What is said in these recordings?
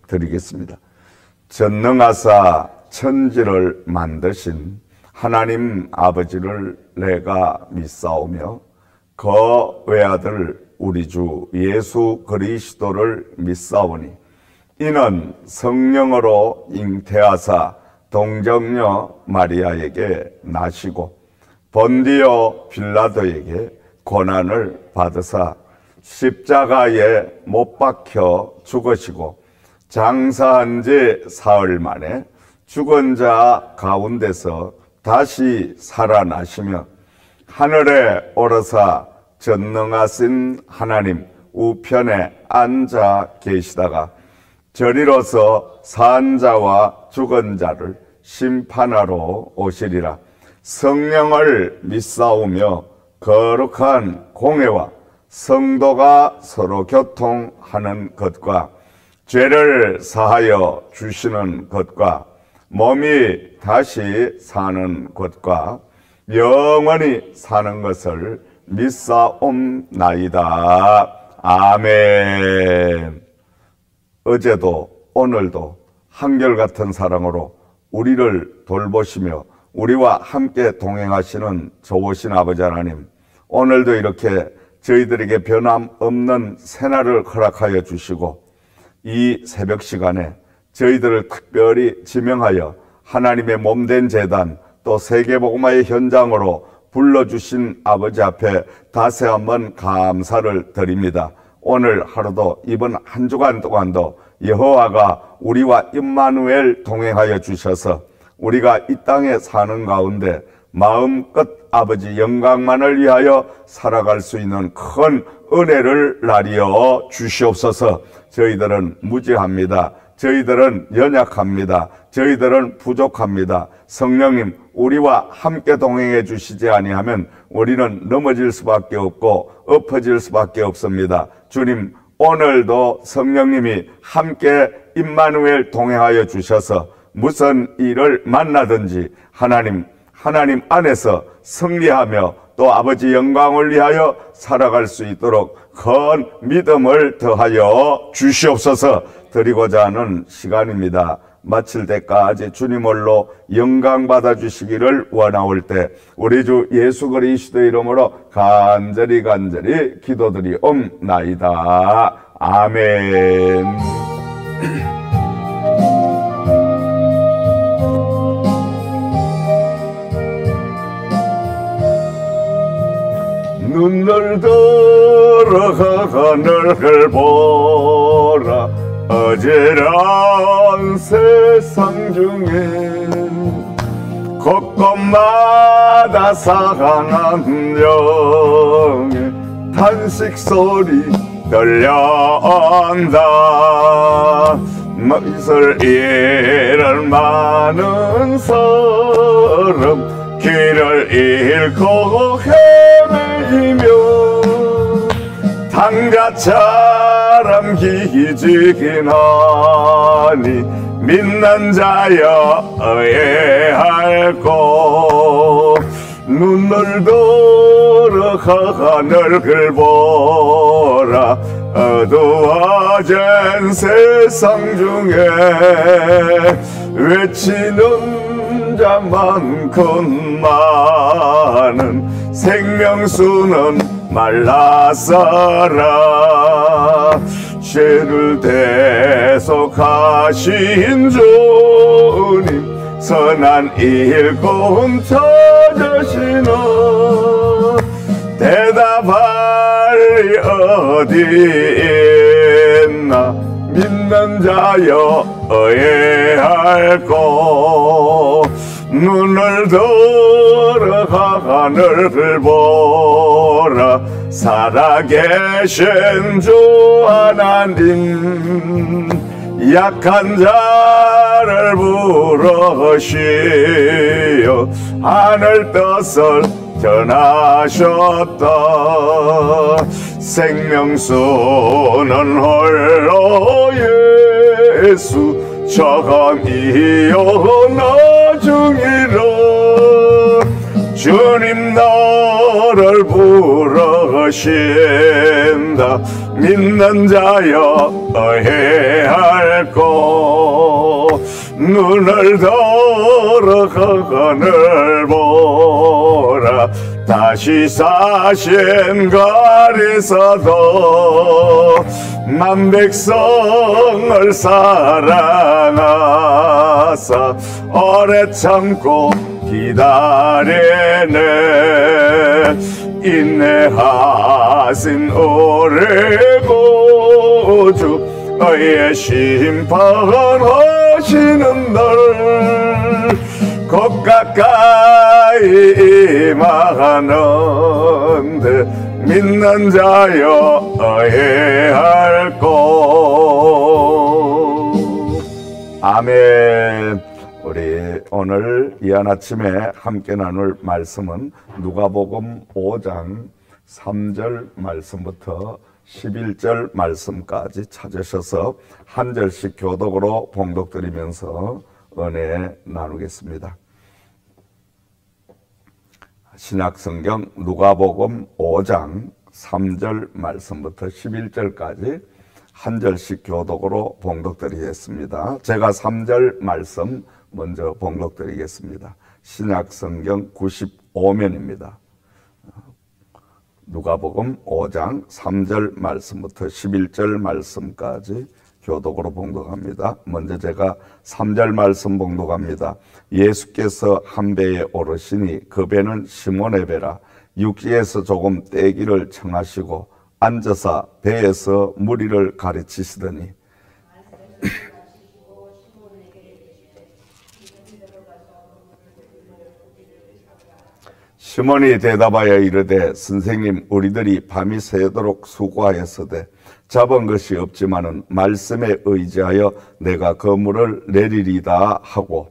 드리겠습니다. 전능하사 천지를 만드신 하나님 아버지를 내가 믿사오며 그 외아들 우리 주 예수 그리스도를 믿사오니 이는 성령으로 잉태하사 동정녀 마리아에게 나시고 본디오 빌라도에게 고난을 받으사 십자가에 못 박혀 죽으시고 장사한 지 사흘 만에 죽은 자 가운데서 다시 살아나시며 하늘에 오르사 전능하신 하나님 우편에 앉아 계시다가 저리로서 산 자와 죽은 자를 심판하러 오시리라. 성령을 믿사오며 거룩한 공회와 성도가 서로 교통하는 것과 죄를 사하여 주시는 것과 몸이 다시 사는 것과 영원히 사는 것을 믿사옵나이다. 아멘. 어제도 오늘도 한결같은 사랑으로 우리를 돌보시며 우리와 함께 동행하시는 좋으신 아버지 하나님, 오늘도 이렇게 저희들에게 변함없는 새날을 허락하여 주시고 이 새벽 시간에 저희들을 특별히 지명하여 하나님의 몸된 제단 또 세계복음화의 현장으로 불러주신 아버지 앞에 다시 한번 감사를 드립니다. 오늘 하루도 이번 한 주간 동안도 여호와가 우리와 임마누엘 동행하여 주셔서 우리가 이 땅에 사는 가운데 마음껏 아버지 영광만을 위하여 살아갈 수 있는 큰 은혜를 나리어 주시옵소서. 저희들은 무지합니다. 저희들은 연약합니다. 저희들은 부족합니다. 성령님, 우리와 함께 동행해 주시지 아니하면 우리는 넘어질 수밖에 없고 엎어질 수밖에 없습니다. 주님, 오늘도 성령님이 함께 임마누엘 동행하여 주셔서 무슨 일을 만나든지 하나님 안에서 승리하며 또 아버지 영광을 위하여 살아갈 수 있도록 큰 믿음을 더하여 주시옵소서. 드리고자 하는 시간입니다. 마칠 때까지 주님 홀로 영광 받아주시기를 원하올 때 우리 주 예수 그리스도 이름으로 간절히 기도드리옵나이다. 아멘. 눈을 들어 하늘을 보라. 어지러운 세상 중에 곳곳마다 상한 영의 탄식 소리 들려온다. 멋을 잃은 많은 사람 길을 잃고 헤매이며 당자처럼 기지긴 하니 믿는 자여 의뢰할고 눈을 들어 하늘을 보라. 어두워진 세상 중에 외치는 자만큼 많은 생명수는 말라서라. 죄를 대속하신 주님 선한 일꾼 찾으시나. 대답할 리 어디 있나. 믿는 자여 의뢰할고 눈을 들어 하늘을 보라. 살아계신 주 하나님 약한 자를 부르시어 하늘 뜻을 전하셨다. 생명수는 홀로 예수 처음이요 나중이라. 주님 나를 부르신다. 믿는 자여 어해할꼬 눈을 들어 그건을 보라 다시 사신 가리사도 만 백성을 사랑하사 오래 참고 기다리네 인내하신 우리 구주 의의 심판하시는 날 곧 가까이 임하는데 믿는 자여 어해할꼬 아멘. 우리 오늘 이한 아침에 함께 나눌 말씀은 누가복음 5장 3절 말씀부터 11절 말씀까지 찾으셔서 한 절씩 교독으로 봉독드리면서 은혜 나누겠습니다. 신약성경 누가복음 5장 3절 말씀부터 11절까지 한 절씩 교독으로 봉독드리겠습니다. 제가 3절 말씀 먼저 봉독드리겠습니다. 신약성경 95면입니다. 누가복음 5장 3절 말씀부터 11절 말씀까지 교독으로 봉독합니다. 먼저 제가 3절 말씀 봉독합니다. 예수께서 한 배에 오르시니 그 배는 시몬의 배라 육지에서 조금 떼기를 청하시고 앉아서 배에서 무리를 가르치시더니 시몬이 대답하여 이르되 선생님 우리들이 밤이 새도록 수고하였으되 잡은 것이 없지만은 말씀에 의지하여 내가 그물을 내리리다 하고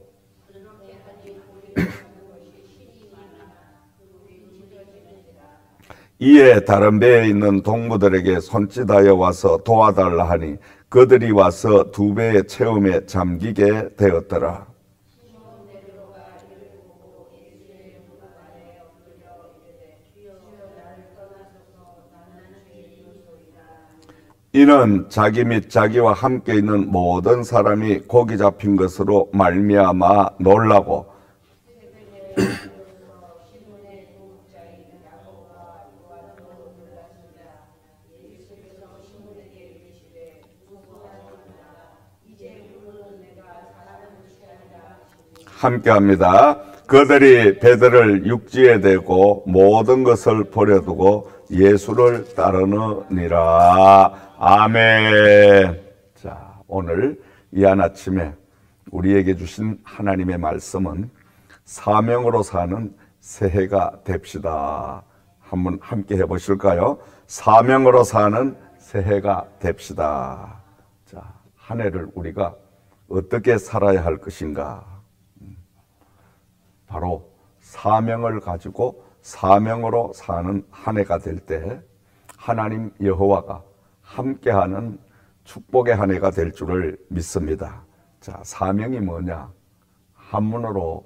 이에 다른 배에 있는 동무들에게 손짓하여 와서 도와달라 하니 그들이 와서 두 배의 채움에 잠기게 되었더라. 이는 자기 및 자기와 함께 있는 모든 사람이 고기 잡힌 것으로 말미암아 놀라고 함께합니다. 그들이 배들을 육지에 대고 모든 것을 버려두고 예수를 따르느니라. 아멘. 자, 오늘 이한 아침에 우리에게 주신 하나님의 말씀은 사명으로 사는 새해가 됩시다. 한번 함께 해보실까요? 사명으로 사는 새해가 됩시다. 자, 한 해를 우리가 어떻게 살아야 할 것인가? 바로 사명을 가지고 사명으로 사는 한 해가 될 때 하나님 여호와가 함께하는 축복의 한 해가 될 줄을 믿습니다. 자, 사명이 뭐냐? 한문으로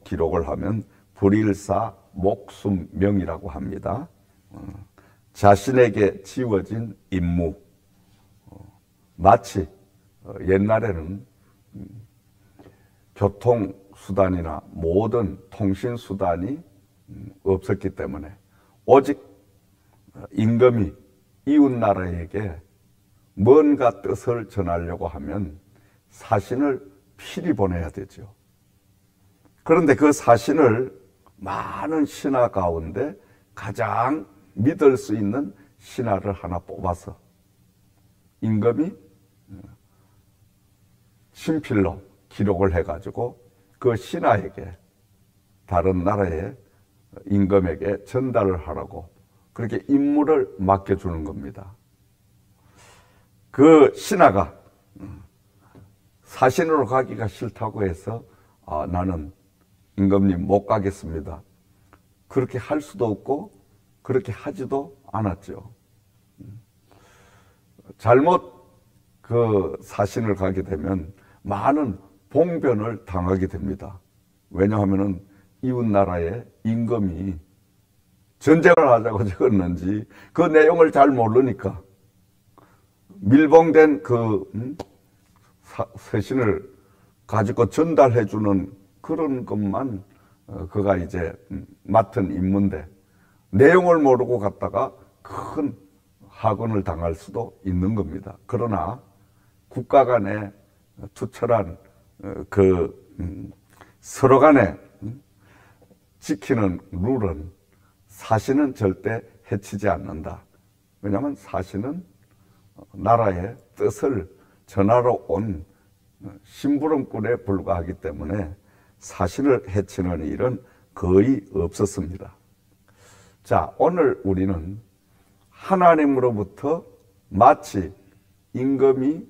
기록을 하면 불일사 목숨명이라고 합니다. 자신에게 지워진 임무. 마치 옛날에는 교통수단이나 모든 통신수단이 없었기 때문에 오직 임금이 이웃나라에게 뭔가 뜻을 전하려고 하면 사신을 필히 보내야 되죠. 그런데 그 사신을 많은 신하 가운데 가장 믿을 수 있는 신하를 하나 뽑아서 임금이 친필로 기록을 해가지고 그 신하에게 다른 나라의 임금에게 전달을 하라고 그렇게 임무를 맡겨주는 겁니다. 그 신하가 사신으로 가기가 싫다고 해서 나는 임금님 못 가겠습니다. 그렇게 할 수도 없고 그렇게 하지도 않았죠. 잘못 그 사신을 가게 되면 많은 봉변을 당하게 됩니다. 왜냐하면 이웃나라의 임금이 전쟁을 하자고 적었는지 그 내용을 잘 모르니까 밀봉된 그 서신을 가지고 전달해주는 그런 것만 그가 이제 맡은 임무인데, 내용을 모르고 갔다가 큰 학원을 당할 수도 있는 겁니다. 그러나 국가 간에 투철한 서로 간에 지키는 룰은 사신은 절대 해치지 않는다. 왜냐하면 사신은 나라의 뜻을 전하러 온 심부름꾼에 불과하기 때문에 사신을 해치는 일은 거의 없었습니다. 자, 오늘 우리는 하나님으로부터 마치 임금이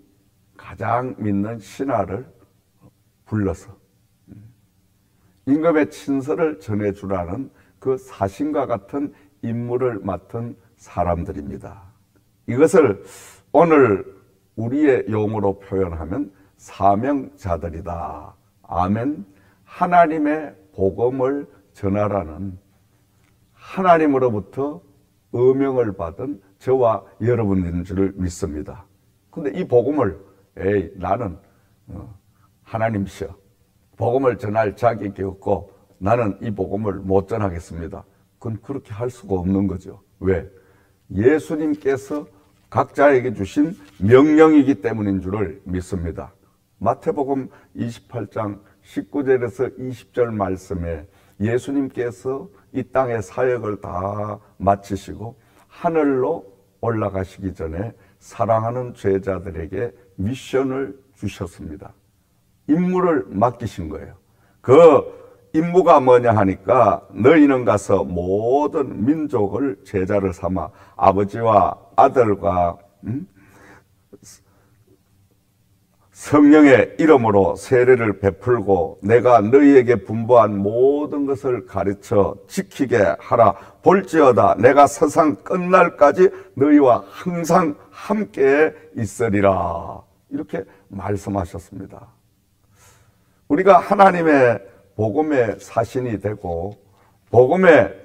가장 믿는 신하를 불러서 임금의 친서를 전해주라는 그 사신과 같은 임무를 맡은 사람들입니다. 이것을 오늘 우리의 용어로 표현하면 사명자들이다. 아멘. 하나님의 복음을 전하라는 하나님으로부터 의명을 받은 저와 여러분인 줄 믿습니다. 근데 이 복음을 나는 하나님이셔, 복음을 전할 자격이 없고 나는 이 복음을 못 전하겠습니다. 그건 그렇게 할 수가 없는 거죠. 왜? 예수님께서 각자에게 주신 명령이기 때문인 줄을 믿습니다. 마태복음 28장 19절에서 20절 말씀에 예수님께서 이 땅의 사역을 다 마치시고 하늘로 올라가시기 전에 사랑하는 제자들에게 미션을 주셨습니다. 임무를 맡기신 거예요. 그 임무가 뭐냐 하니까 너희는 가서 모든 민족을 제자를 삼아 아버지와 아들과 성령의 이름으로 세례를 베풀고 내가 너희에게 분부한 모든 것을 가르쳐 지키게 하라. 볼지어다 내가 세상 끝날까지 너희와 항상 함께 있으리라. 이렇게 말씀하셨습니다. 우리가 하나님의 복음의 사신이 되고 복음의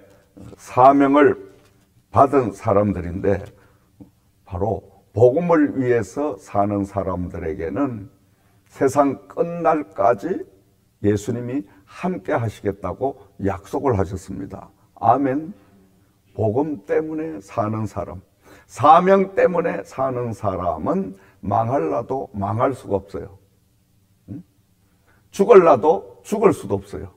사명을 받은 사람들인데, 바로 복음을 위해서 사는 사람들에게는 세상 끝날까지 예수님이 함께 하시겠다고 약속을 하셨습니다. 아멘. 복음 때문에 사는 사람, 사명 때문에 사는 사람은 망할라도 망할 수가 없어요. 죽을라도 죽을 수도 없어요.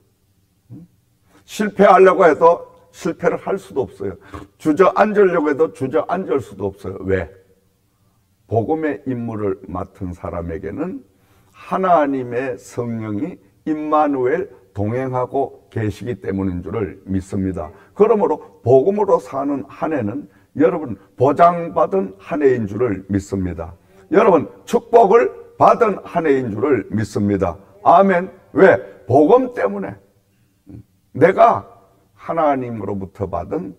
실패하려고 해도 실패를 할 수도 없어요. 주저앉으려고 해도 주저앉을 수도 없어요. 왜? 복음의 임무를 맡은 사람에게는 하나님의 성령이 임마누엘 동행하고 계시기 때문인 줄을 믿습니다. 그러므로 복음으로 사는 한 해는 여러분 보장받은 한 해인 줄을 믿습니다. 여러분 축복을 받은 한 해인 줄을 믿습니다. 아멘. 왜? 복음 때문에 내가 하나님으로부터 받은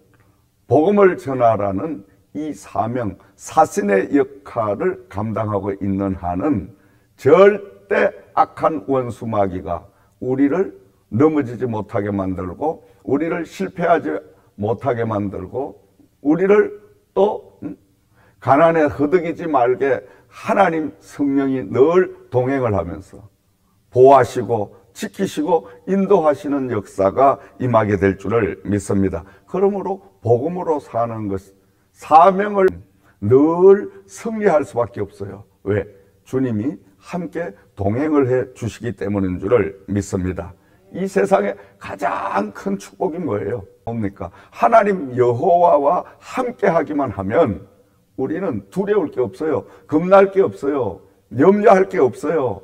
복음을 전하라는 이 사명, 사신의 역할을 감당하고 있는 한은 절대 악한 원수 마귀가 우리를 넘어지지 못하게 만들고 우리를 실패하지 못하게 만들고 우리를 또 가난에 허덕이지 말게 하나님 성령이 늘 동행을 하면서 보호하시고 지키시고 인도하시는 역사가 임하게 될 줄을 믿습니다. 그러므로 복음으로 사는 것, 사명을 늘 승리할 수밖에 없어요. 왜? 주님이 함께 동행을 해 주시기 때문인 줄을 믿습니다. 이 세상에 가장 큰 축복이 뭐예요? 뭡니까? 하나님 여호와와 함께 하기만 하면 우리는 두려울 게 없어요. 겁날 게 없어요. 염려할 게 없어요.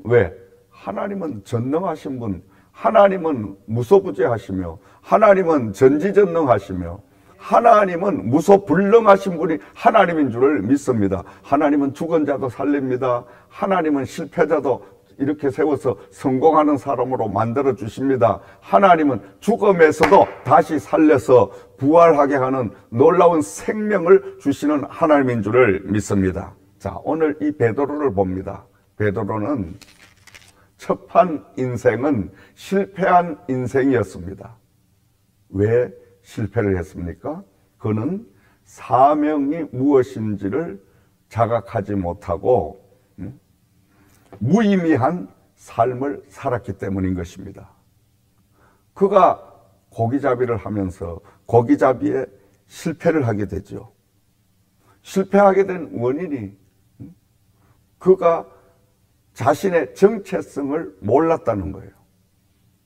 왜? 하나님은 전능하신 분, 하나님은 무소부재하시며 하나님은 전지전능하시며 하나님은 무소불능하신 분이 하나님인 줄을 믿습니다. 하나님은 죽은 자도 살립니다. 하나님은 실패자도 이렇게 세워서 성공하는 사람으로 만들어 주십니다. 하나님은 죽음에서도 다시 살려서 부활하게 하는 놀라운 생명을 주시는 하나님인 줄을 믿습니다. 자, 오늘 이 베드로를 봅니다. 베드로는 첫판 인생은 실패한 인생이었습니다. 왜 실패를 했습니까? 그는 사명이 무엇인지를 자각하지 못하고 무의미한 삶을 살았기 때문인 것입니다. 그가 고기잡이를 하면서 고기잡이에 실패를 하게 되죠. 실패하게 된 원인이 그가 자신의 정체성을 몰랐다는 거예요.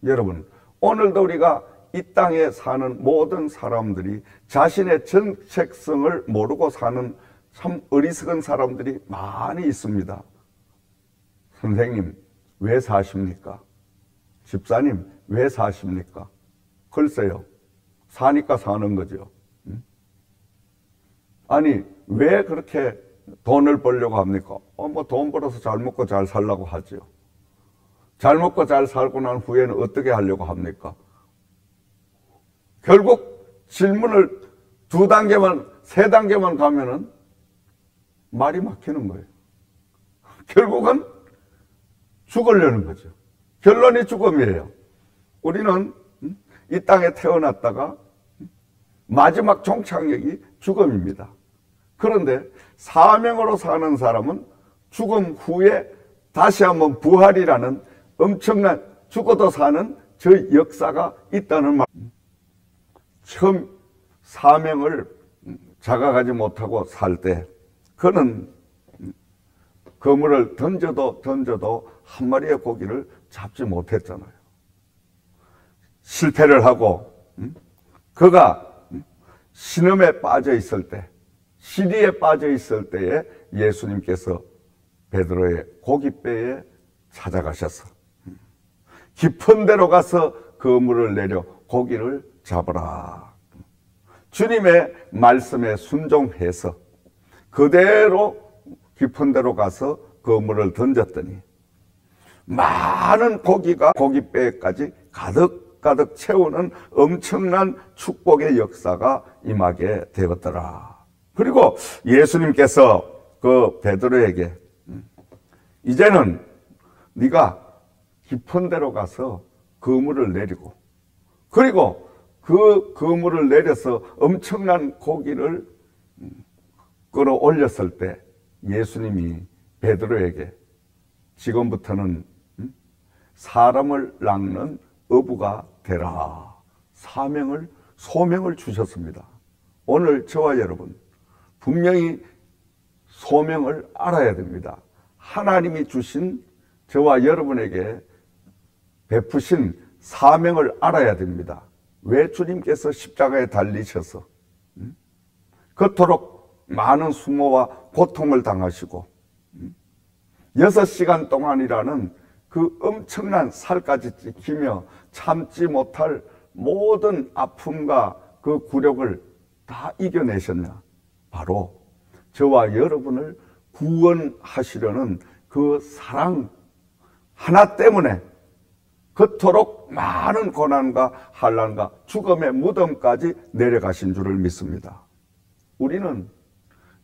여러분, 오늘도 우리가 이 땅에 사는 모든 사람들이 자신의 정체성을 모르고 사는 참 어리석은 사람들이 많이 있습니다. 선생님, 왜 사십니까? 집사님, 왜 사십니까? 글쎄요, 사니까 사는 거죠. 아니, 왜 그렇게 돈을 벌려고 합니까? 뭐 돈 벌어서 잘 먹고 잘 살려고 하죠. 잘 먹고 잘 살고 난 후에는 어떻게 하려고 합니까? 결국 질문을 2단계만, 3단계만 가면은 말이 막히는 거예요. 결국은 죽으려는 거죠. 결론이 죽음이에요. 우리는 이 땅에 태어났다가 마지막 종착역이 죽음입니다. 그런데 사명으로 사는 사람은 죽음 후에 다시 한번 부활이라는 엄청난 죽어도 사는 저 역사가 있다는 말. 처음 사명을 자각하지 못하고 살 때 그는 그물을 던져도 한 마리의 고기를 잡지 못했잖아요. 실패를 하고 그가 신음에 빠져 있을 때, 시리에 빠져 있을 때에 예수님께서 베드로의 고깃배에 찾아가셔서 깊은 데로 가서 그물을 내려 고기를 잡으라. 주님의 말씀에 순종해서 그대로 깊은 데로 가서 그물을 던졌더니 많은 고기가 고깃배까지 가득가득 채우는 엄청난 축복의 역사가 임하게 되었더라. 그리고 예수님께서 그 베드로에게 이제는 네가 깊은 데로 가서 그물을 내리고 그리고 그 그물을 내려서 엄청난 고기를 끌어올렸을 때 예수님이 베드로에게 지금부터는 사람을 낚는 어부가 되라. 소명을 주셨습니다. 오늘 저와 여러분 분명히 소명을 알아야 됩니다. 하나님이 주신 저와 여러분에게 베푸신 사명을 알아야 됩니다. 왜 주님께서 십자가에 달리셔서 그토록 많은 수모와 고통을 당하시고 6시간 동안이라는 그 엄청난 살까지 찢기며 참지 못할 모든 아픔과 그 굴욕을 다 이겨내셨냐? 바로 저와 여러분을 구원하시려는 그 사랑 하나 때문에 그토록 많은 고난과 환난과 죽음의 무덤까지 내려가신 줄을 믿습니다. 우리는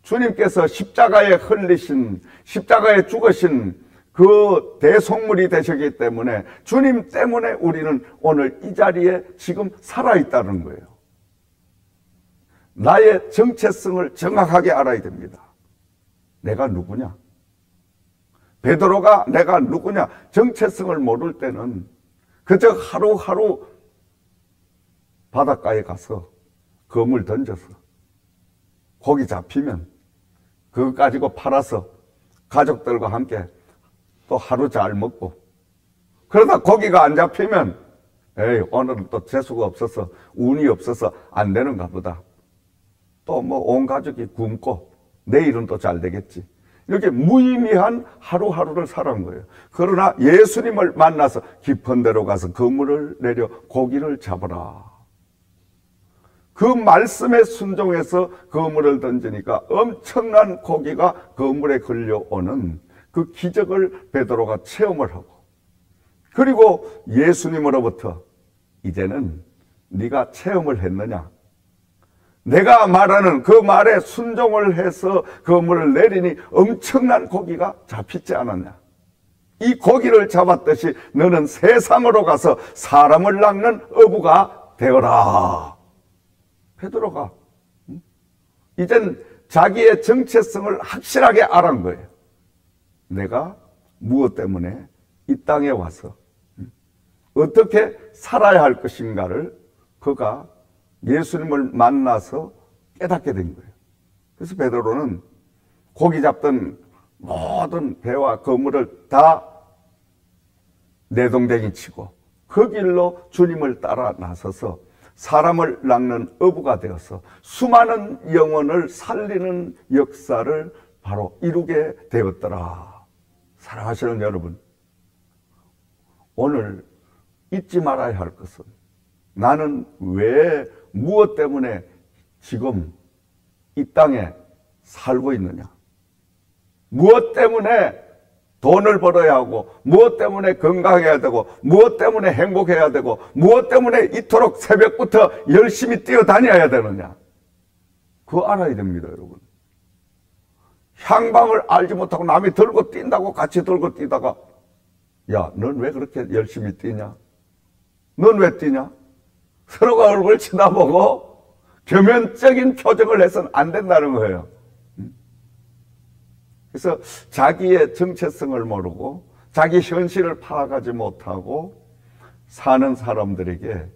주님께서 십자가에 흘리신, 십자가에 죽으신 그 대속물이 되셨기 때문에 주님 때문에 우리는 오늘 이 자리에 지금 살아있다는 거예요. 나의 정체성을 정확하게 알아야 됩니다. 내가 누구냐? 베드로가 내가 누구냐? 정체성을 모를 때는 그저 하루하루 바닷가에 가서 그물 던져서 고기 잡히면 그거 가지고 팔아서 가족들과 함께 또 하루 잘 먹고 그러다 고기가 안 잡히면 에이 오늘은 또 재수가 없어서 운이 없어서 안 되는가 보다. 또 뭐 온 가족이 굶고 내일은 또 잘 되겠지. 이렇게 무의미한 하루하루를 살아온 거예요. 그러나 예수님을 만나서 깊은 데로 가서 그물을 내려 고기를 잡으라. 그 말씀에 순종해서 그물을 던지니까 엄청난 고기가 그물에 걸려오는 그 기적을 베드로가 체험을 하고 그리고 예수님으로부터 이제는 네가 체험을 했느냐? 내가 말하는 그 말에 순종을 해서 그물을 내리니 엄청난 고기가 잡히지 않았냐? 이 고기를 잡았듯이 너는 세상으로 가서 사람을 낚는 어부가 되어라. 베드로가 이젠 자기의 정체성을 확실하게 알은 거예요. 내가 무엇 때문에 이 땅에 와서 어떻게 살아야 할 것인가를 그가 예수님을 만나서 깨닫게 된 거예요. 그래서 베드로는 고기 잡던 모든 배와 그물을 다 내동댕이 치고 그 길로 주님을 따라 나서서 사람을 낚는 어부가 되어서 수많은 영혼을 살리는 역사를 바로 이루게 되었더라. 사랑하시는 여러분, 오늘 잊지 말아야 할 것은 나는 왜 무엇 때문에 지금 이 땅에 살고 있느냐, 무엇 때문에 돈을 벌어야 하고, 무엇 때문에 건강해야 되고, 무엇 때문에 행복해야 되고, 무엇 때문에 이토록 새벽부터 열심히 뛰어다녀야 되느냐, 그거 알아야 됩니다, 여러분. 향방을 알지 못하고 남이 들고 뛴다고 같이 들고 뛰다가, 야, 넌 왜 그렇게 열심히 뛰냐? 넌 왜 뛰냐? 서로가 얼굴 쳐다보고 겸연적인 표정을 해서는 안 된다는 거예요. 그래서 자기의 정체성을 모르고 자기 현실을 파악하지 못하고 사는 사람들에게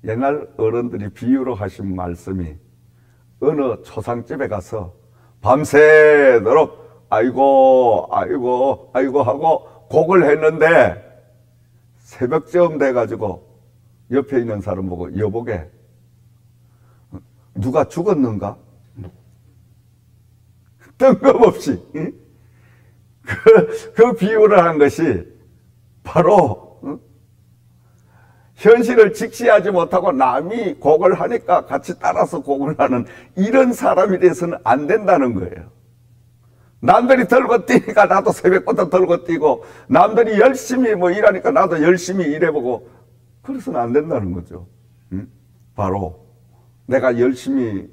옛날 어른들이 비유로 하신 말씀이, 어느 초상집에 가서 밤새도록 아이고 아이고 아이고 하고 곡을 했는데 새벽쯤 돼가지고 옆에 있는 사람 보고 여보게 누가 죽었는가? 뜬금없이 그 비유를 한 것이 바로 현실을 직시하지 못하고 남이 곡을 하니까 같이 따라서 곡을 하는 이런 사람이 돼서는 안 된다는 거예요. 남들이 들고 뛰니까 나도 새벽부터 들고 뛰고, 남들이 열심히 뭐 일하니까 나도 열심히 일해보고, 그래서는 안 된다는 거죠. 바로 내가 열심히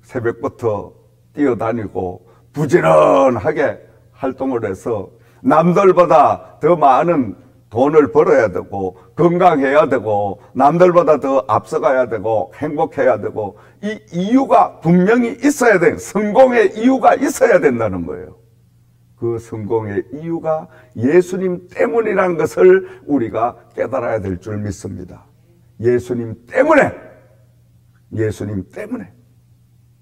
새벽부터 뛰어다니고 부지런하게 활동을 해서 남들보다 더 많은 돈을 벌어야 되고 건강해야 되고 남들보다 더 앞서가야 되고 행복해야 되고, 이 이유가 분명히 있어야 돼. 성공의 이유가 있어야 된다는 거예요. 그 성공의 이유가 예수님 때문이라는 것을 우리가 깨달아야 될 줄 믿습니다. 예수님 때문에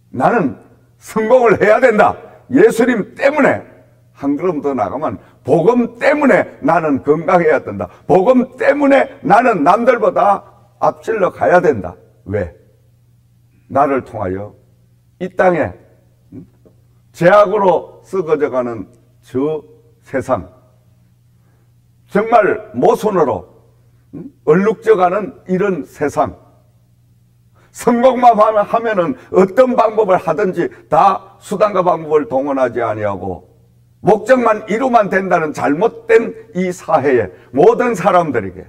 나는 성공을 해야 된다. 예수님 때문에 한 걸음 더 나가면 복음 때문에 나는 건강해야 된다. 복음 때문에 나는 남들보다 앞질러 가야 된다. 왜? 나를 통하여 이 땅에 죄악으로 썩어져가는 저 세상, 정말 모순으로 얼룩져가는 이런 세상, 성공만 하면은 어떤 방법을 하든지 다 수단과 방법을 동원하지 아니하고 목적만 이루면 된다는 잘못된 이 사회의 모든 사람들에게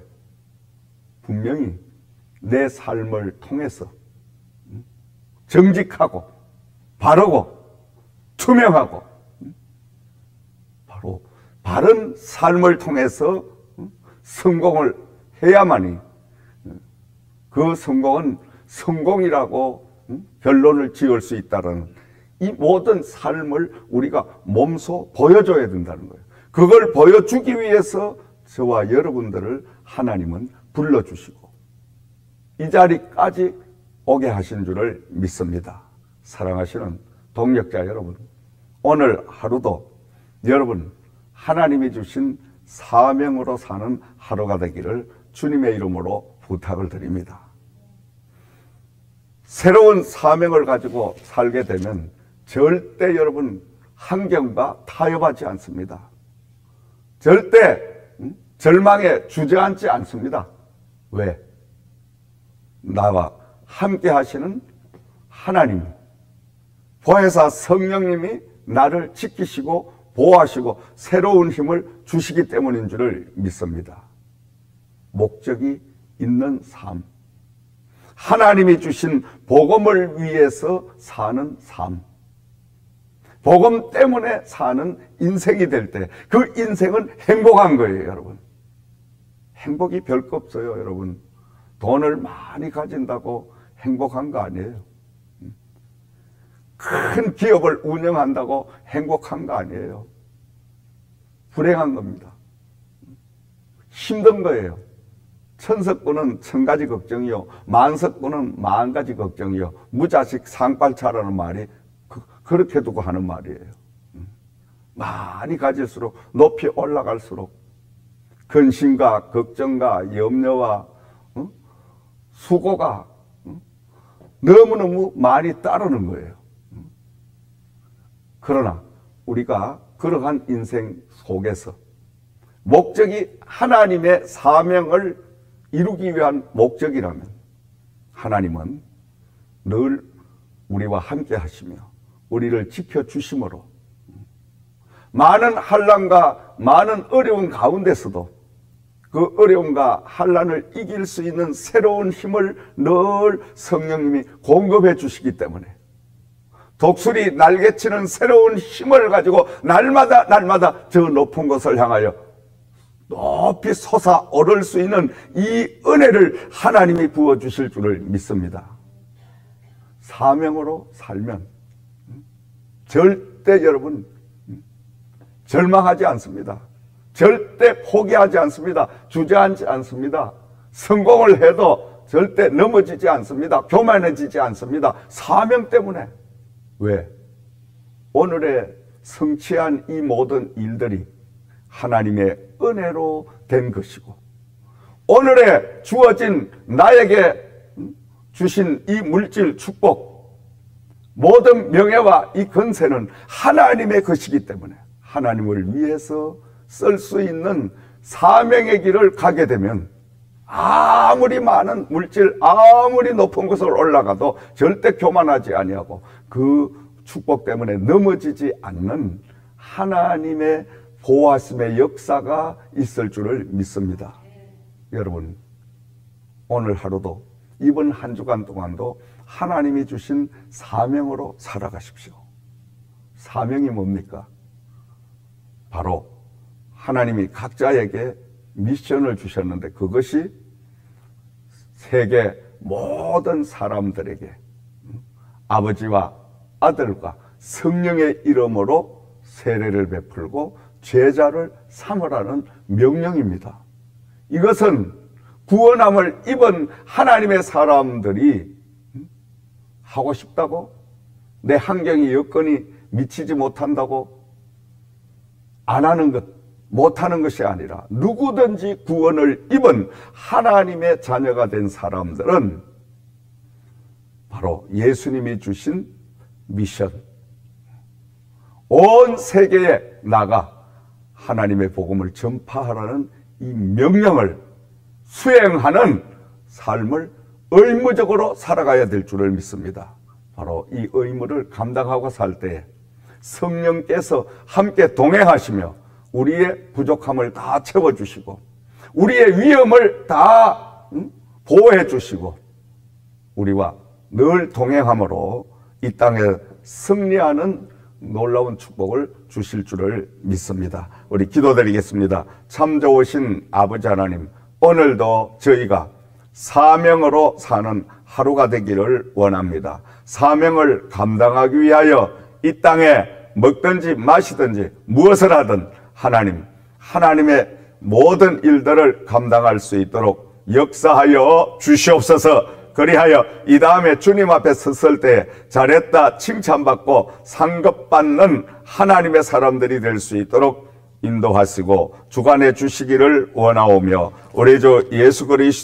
분명히 내 삶을 통해서 정직하고 바르고 투명하고 바로 바른 삶을 통해서 성공을 해야만이 그 성공은 성공이라고 결론을 지을 수 있다는, 이 모든 삶을 우리가 몸소 보여줘야 된다는 거예요. 그걸 보여주기 위해서 저와 여러분들을 하나님은 불러주시고 이 자리까지 오게 하신 줄을 믿습니다. 사랑하시는 동역자 여러분, 오늘 하루도 여러분 하나님이 주신 사명으로 사는 하루가 되기를 주님의 이름으로 부탁을 드립니다. 새로운 사명을 가지고 살게 되면 절대 여러분 환경과 타협하지 않습니다. 절대 절망에 주저앉지 않습니다. 왜? 나와 함께 하시는 하나님, 보혜사 성령님이 나를 지키시고 보호하시고 새로운 힘을 주시기 때문인 줄을 믿습니다. 목적이 있는 삶, 하나님이 주신 복음을 위해서 사는 삶, 복음 때문에 사는 인생이 될 때 그 인생은 행복한 거예요. 여러분, 행복이 별거 없어요. 여러분, 돈을 많이 가진다고 행복한 거 아니에요. 큰 기업을 운영한다고 행복한 거 아니에요. 불행한 겁니다. 힘든 거예요. 천석군은 천 가지 걱정이요, 만석군은 만 가지 걱정이요, 무자식 상팔차라는 말이 그렇게 두고 하는 말이에요. 많이 가질수록, 높이 올라갈수록 근심과 걱정과 염려와 수고가 너무너무 많이 따르는 거예요. 그러나 우리가 그러한 인생 속에서 목적이 하나님의 사명을 이루기 위한 목적이라면 하나님은 늘 우리와 함께 하시며 우리를 지켜주심으로 많은 환난과 많은 어려운 가운데서도 그 어려움과 환난을 이길 수 있는 새로운 힘을 늘 성령님이 공급해 주시기 때문에 독수리 날개치는 새로운 힘을 가지고 날마다 저 높은 곳을 향하여 높이 솟아오를 수 있는 이 은혜를 하나님이 부어주실 줄을 믿습니다. 사명으로 살면 절대 여러분 절망하지 않습니다. 절대 포기하지 않습니다. 주저앉지 않습니다. 성공을 해도 절대 넘어지지 않습니다. 교만해지지 않습니다. 사명 때문에. 왜? 오늘의 성취한 이 모든 일들이 하나님의 은혜로 된 것이고 오늘에 주어진 나에게 주신 이 물질 축복, 모든 명예와 이 권세는 하나님의 것이기 때문에 하나님을 위해서 쓸 수 있는 사명의 길을 가게 되면 아무리 많은 물질, 아무리 높은 곳을 올라가도 절대 교만하지 아니하고 그 축복 때문에 넘어지지 않는 하나님의 보호하심의 역사가 있을 줄을 믿습니다. 여러분, 오늘 하루도 이번 한 주간 동안도 하나님이 주신 사명으로 살아가십시오. 사명이 뭡니까? 바로 하나님이 각자에게 미션을 주셨는데 그것이 세계 모든 사람들에게 아버지와 아들과 성령의 이름으로 세례를 베풀고 제자를 삼으라는 명령입니다. 이것은 구원함을 입은 하나님의 사람들이 하고 싶다고, 내 환경이 여건이 미치지 못한다고 안 하는 것, 못하는 것이 아니라 누구든지 구원을 입은 하나님의 자녀가 된 사람들은 바로 예수님이 주신 미션, 온 세계에 나가 하나님의 복음을 전파하라는 이 명령을 수행하는 삶을 의무적으로 살아가야 될 줄을 믿습니다. 바로 이 의무를 감당하고 살 때에 성령께서 함께 동행하시며 우리의 부족함을 다 채워주시고 우리의 위험을 다 보호해 주시고 우리와 늘 동행함으로 이 땅에 승리하는 놀라운 축복을 주실 줄을 믿습니다. 우리 기도드리겠습니다. 참 좋으신 아버지 하나님, 오늘도 저희가 사명으로 사는 하루가 되기를 원합니다. 사명을 감당하기 위하여 이 땅에 먹든지 마시든지 무엇을 하든 하나님의 모든 일들을 감당할 수 있도록 역사하여 주시옵소서. 그리하여 이 다음에 주님 앞에 섰을 때 잘했다 칭찬받고 상급받는 하나님의 사람들이 될 수 있도록 인도하시고 주관해 주시기를 원하오며 우리 주 예수 그리스도